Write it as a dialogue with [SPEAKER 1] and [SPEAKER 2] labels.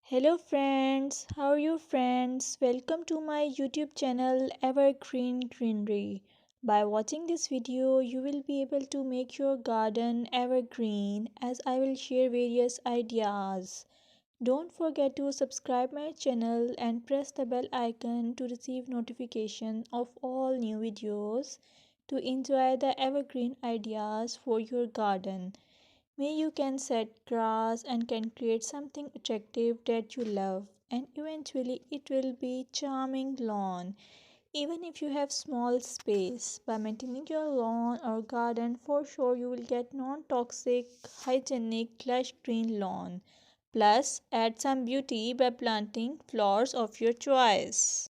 [SPEAKER 1] Hello friends, how are you friends? Welcome to my YouTube channel Evergreen Greenery. By watching this video, you will be able to make your garden evergreen as I will share various ideas. Don't forget to subscribe my channel and press the bell icon to receive notification of all new videos to enjoy the evergreen ideas for your garden. May you can set grass and can create something attractive that you love and eventually it will be charming lawn even if you have small space. By maintaining your lawn or garden, for sure you will get non-toxic, hygienic, lush green lawn. Plus, add some beauty by planting flowers of your choice.